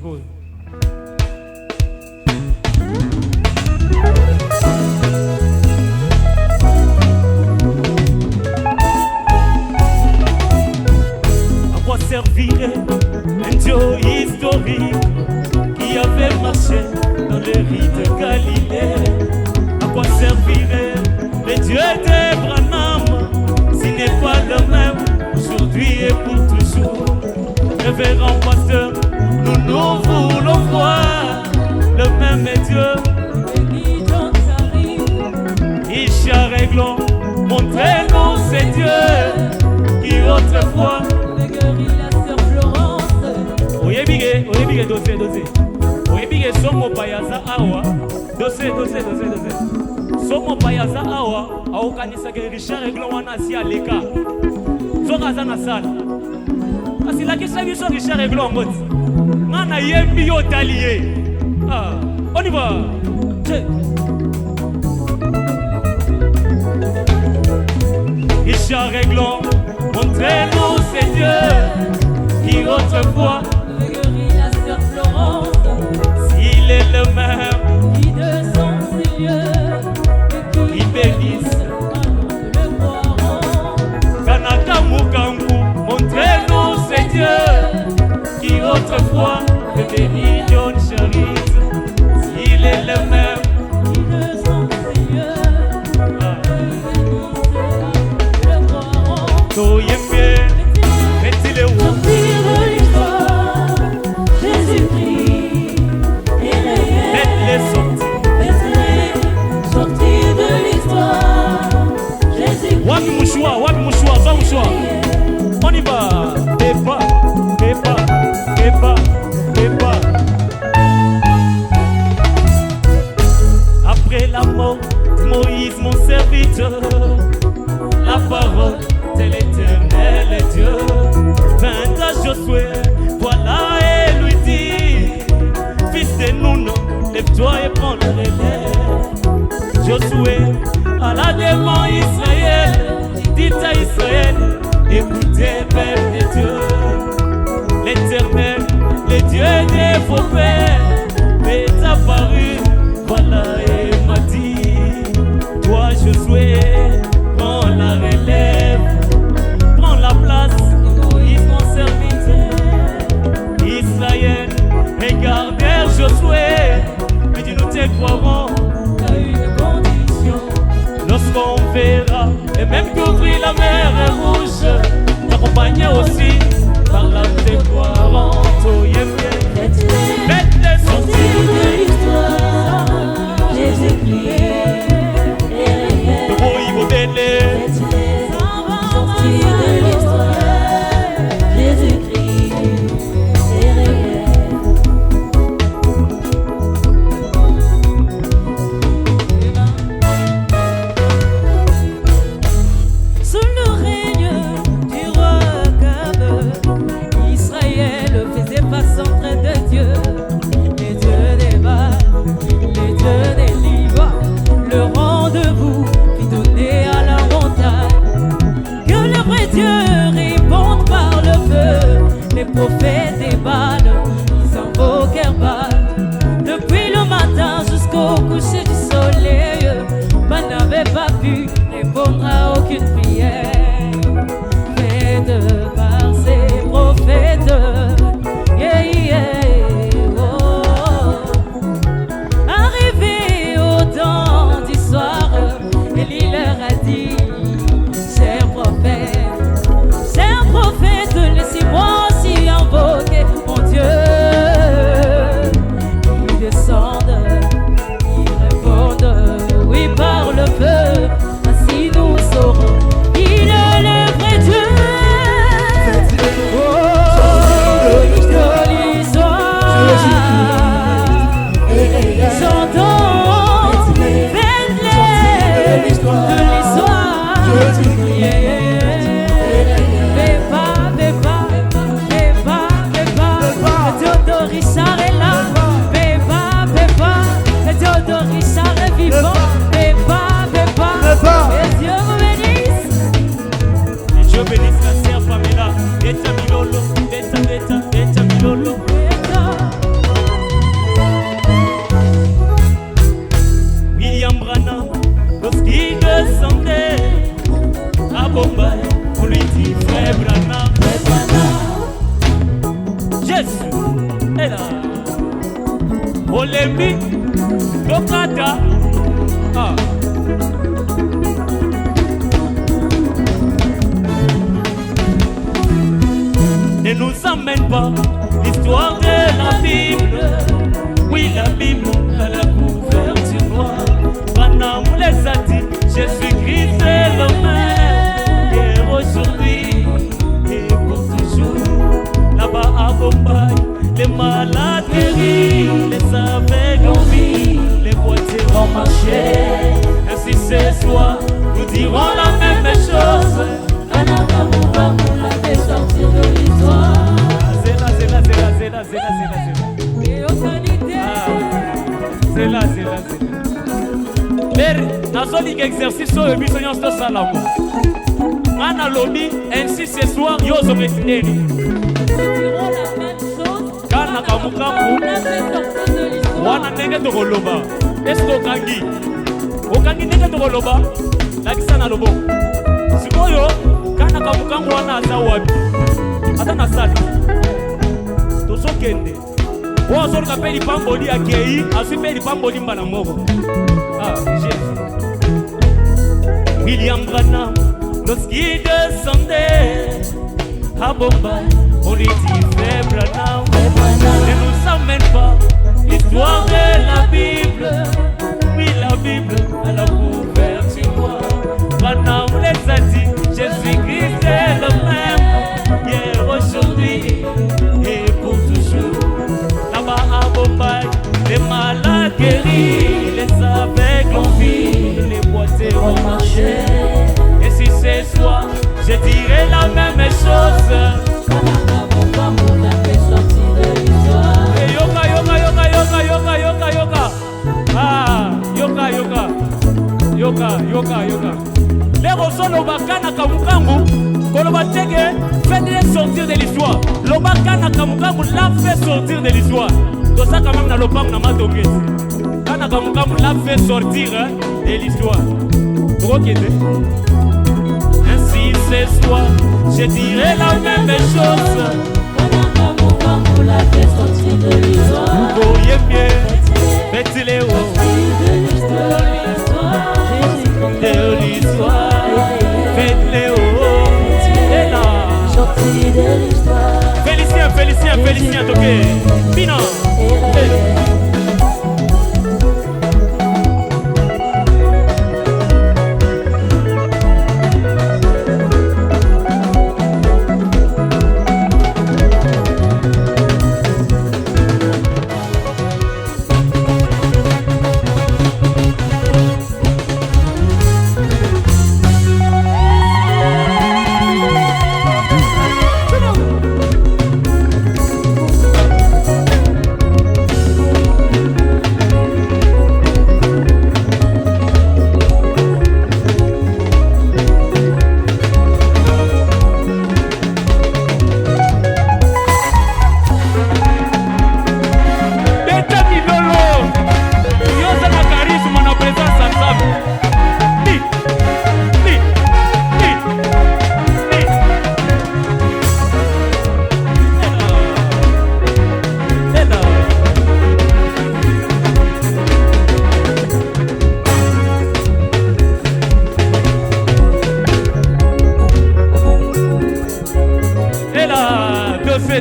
cool. À quoi servirait un Dieu historique qui avait marché dans les rites de Galilée? À quoi servirait le Dieu d'Abraham s'il n'est pas le même aujourd'hui et pour toujours? Révérend pasteur, nous voulons voir le même Dieu. Isha réglons, montrez-nous ces dieux qui autrefois guérit la sœur Florence. Oyebige, dosé. Oyebige, somo payaza awa. Dosé. Somo payaza awa, aokanisa ke Richard réglons wana si aleka. Zokaza na sala. Asi la kisa biso Richard réglons ngoti. Ngana yembi yo talié. Ah, on y va. Richard réglons, montrez-nous ces dieux qui autrefois guérit la sœur Florence. S'il est le même, Qui de son Seigneur qui bénisse le croiront. Kanaka Mukambu, montrez-nous ces dieux qui autrefois bénit John Charis. S'il est le même, Qui de son Seigneur le croiront. Toyembe, mettez-le où? Sortir de l'histoire, Jésus-Christ est réel. Faites-les sortir. Sortir de l'histoire, Jésus-Christ. Wapi mouchoir, va mouchoir. On y va. Débat. Après la mort de Moïse, mon serviteur, la parole de l'Éternel Dieu vint à Josué, voilà et lui dit: fils de Nun, lève-toi et prends le relais. Josué alla devant Israël, dit à Israël: écoutez, peuple de Dieu, l'Éternel, le Dieu de vos pères, est apparu, voilà et m'a dit: toi Josué, prends la relève, prends la place de Moïse mon serviteur. Israël, regardez Josué, mais dis nous te croirons à une condition. lorsqu'on verra, et même qu'ouvrir la mer est rouge, t'accompagner aussi par la décroirant. Faites-les Sortir sortir de l'histoire, Jésus-Christ est réel. de vos délais. Sortir de l'histoire, Jésus-Christ est réel. Sous le règne du roi Akab, Israël faisait face en train de Dieu. Les dieux des Baals, les dieux des Livois, le rendez-vous fit donner à la montagne. Que le vrai Dieu réponde par le feu. Les prophètes des Baals, ils invoquèrent Baal. Depuis le matin jusqu'au coucher du soleil, Baal n'avait pas pu répondre à aucune prière. Faite par ses prophètes, oh. Arrivé au temps du soir, Élie leur a dit: chers prophètes, laissez-moi aussi invoquer mon Dieu. Ils descendent, ils répondent: oui, par le feu, ainsi nous saurons qu'il est le vrai Dieu. bénisse la sœur Pamela, Eta Milolo, Eta Milolo. Et là, Olembi, Tokata. Ah. Ne nous amène pas l'histoire de la Bible. Oui, la Bible a la couverture noire. Pendant les athées, Jésus-Christ est le même. Hier, aujourd'hui et pour toujours. Là-bas à Bombay, les malades guéris, les aveugles en vie, les boitiers vont marcher. Ainsi ce soir, nous dirons la même chose. Sortir de l'histoire. C'est là. Nazoli exercice au biso nyonso salamo. Ana lobby ainsi ce soir yozo metineni. Kana kamukamu. Wana ndenge tokoloba. Esko kangi. Okangi ndenge tokoloba. Lakisa na lobo. Sikoyo kana kamukamu wana aza wapi? Ata na sala. Tosokende. Bon, on a payé Pamboli à Kéi, a su payer Pamboli Mbanamoro. Ah, Jésus. William Branham, lorsqu'il descendait à Bombay, on lui dit fais Branham. Ne nous amène pas l'histoire de la Bible. Oui, la Bible à la couverture noire. Branham les a dit, Jésus-Christ est le même. Hier, aujourd'hui et pour toujours. À Bombay, les malades guéris, les aveugles en vie, les boitiers vont marcher. Et si ce soir, je dirai la même chose. Ah, yoga. Les rosons l'obakana kamukangu, kolobatege, faites-les sortir de l'histoire. L'obakana kamukangu l'a fait sortir de l'histoire. Tout ça quand même dans le pam na matoke. Kana kamukangu l'a fait sortir de l'histoire. Ainsi ce soir, je dirai la même chose. Kana kamukangu l'a fait sortir de l'histoire. Vous voyez bien, faites-les de l'histoire, faites-les et là. Félicien, ok. Bina.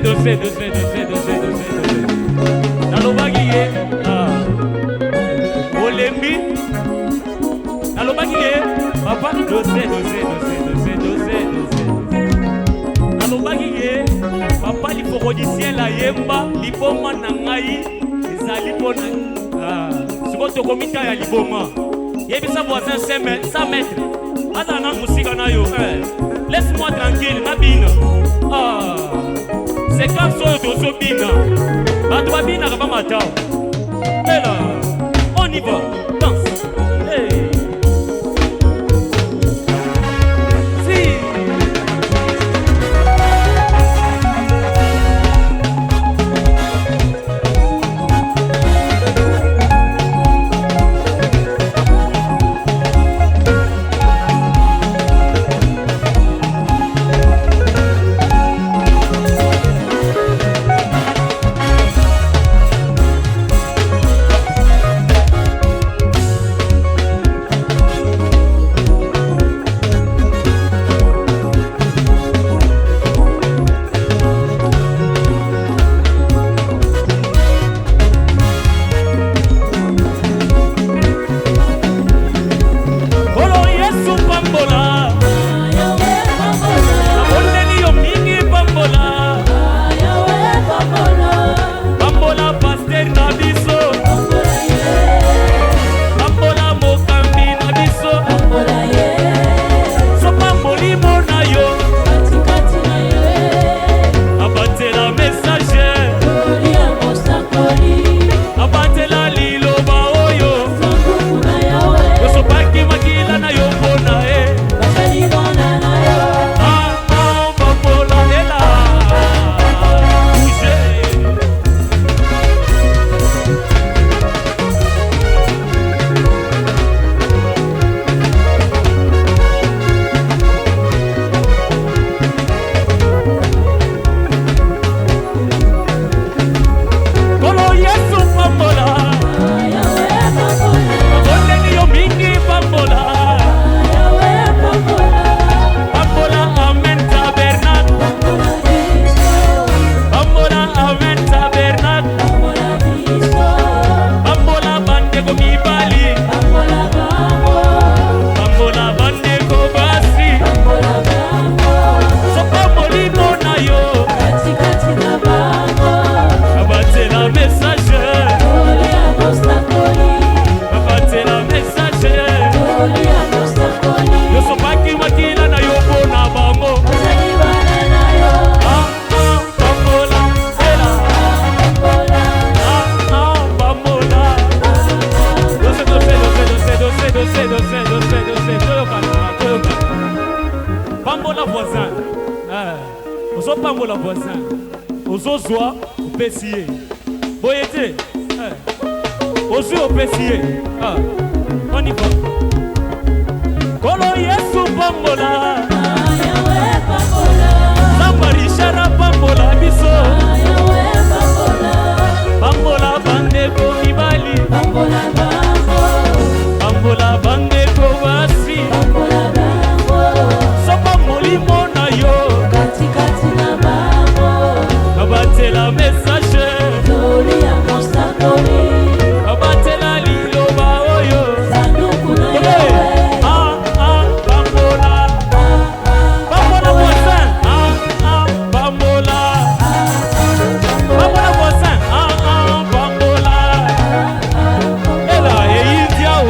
Dosé. Nalobaki ye, Olembi. Nalobaki ye, papa, dosé. Nalobaki ye, papa liporodicien la yemba, liboma na ngai, ezali pona. Siko tokomita ya liboma. Yebisa voisin 100 mètres. Ata na musika na yo. Laisse-moi tranquille, nabina. C'est comme ça que tu bina. Bato bina kaba matao. Et là, on y va. Danse. Hey. Si. Bambola. Baboneni yo mingi bambola. Bambola amen tabernacle. Bambola amen tabernacle. Bambola bande ko mibali. Bambola bande ko basi. So bambolino na yo. Abatez la message. Abatez la message. Yo so baki makila na yo bona bango. Bambola, ela. Bambola. Bambola voisin. Ozo bambola voisin. Ozo zoa opesiye. Boyete. Ozo opesiye. On y va. Kolo Yesu bambola. Somebody shut up bambola biso. Bambola bande ko ibali. Bambola bande ko basi. Sopa molimo na yo. Abatez la message. Abatez la liloba oyo. Bambola. Bambola voisin. Bambola. Bambola voisin. Bambola. Ela, Indiao.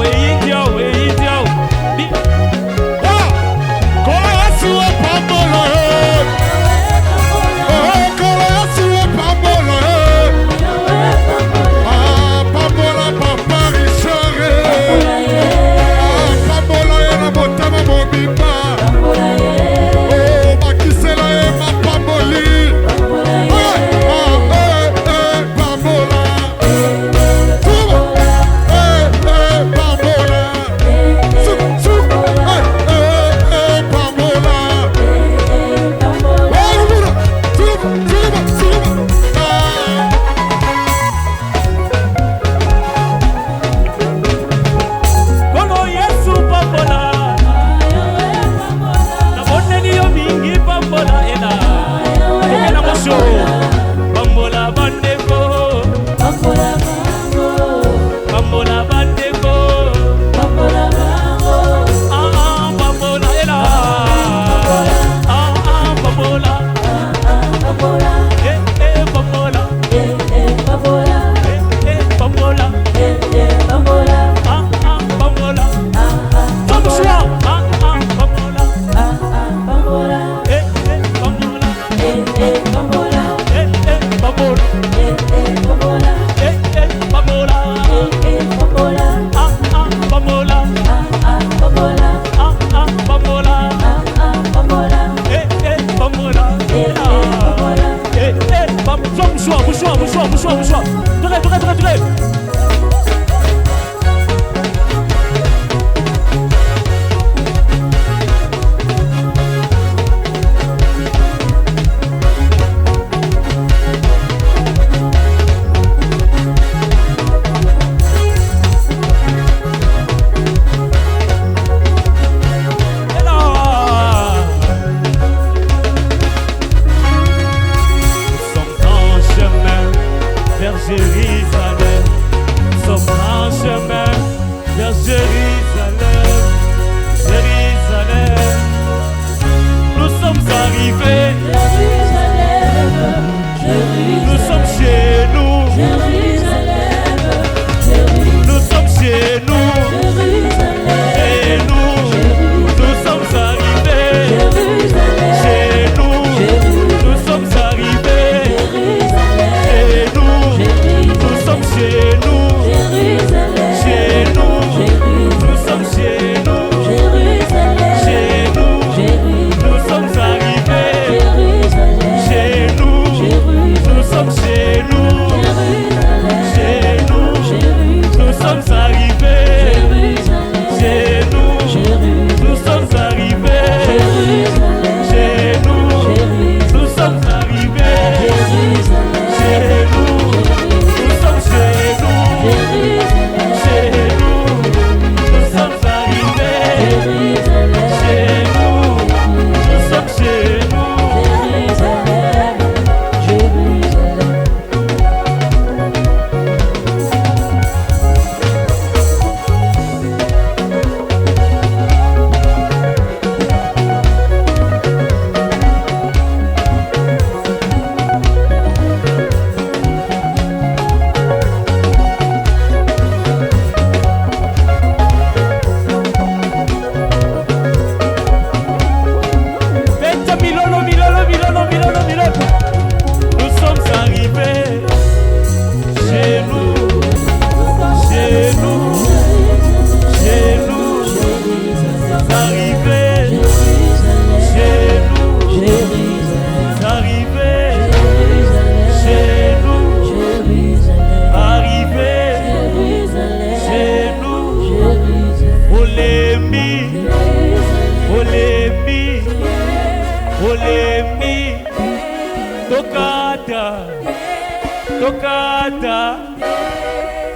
Jérusalem,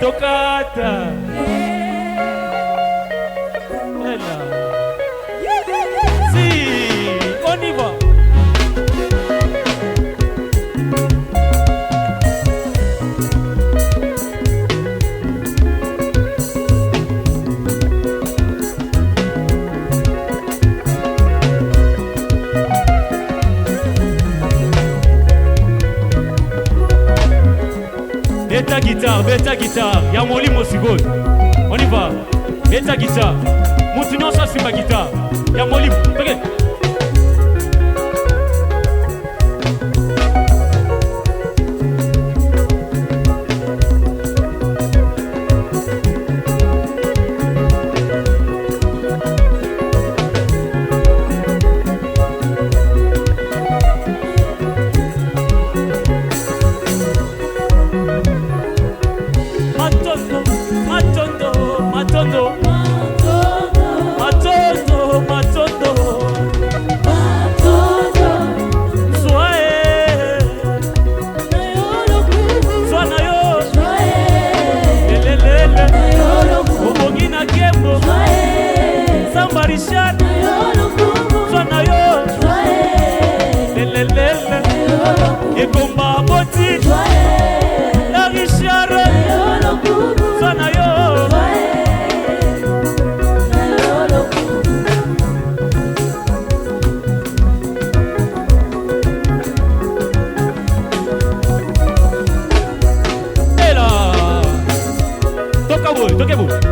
Tokata. Voilà. Si, on y va. Beta guitare, y'a mon lit, mon cigone. On y va. Beta guitare. Moutignon, ça c'est ma guitare. Y'a mon lit. Regarde. Toquez-vous.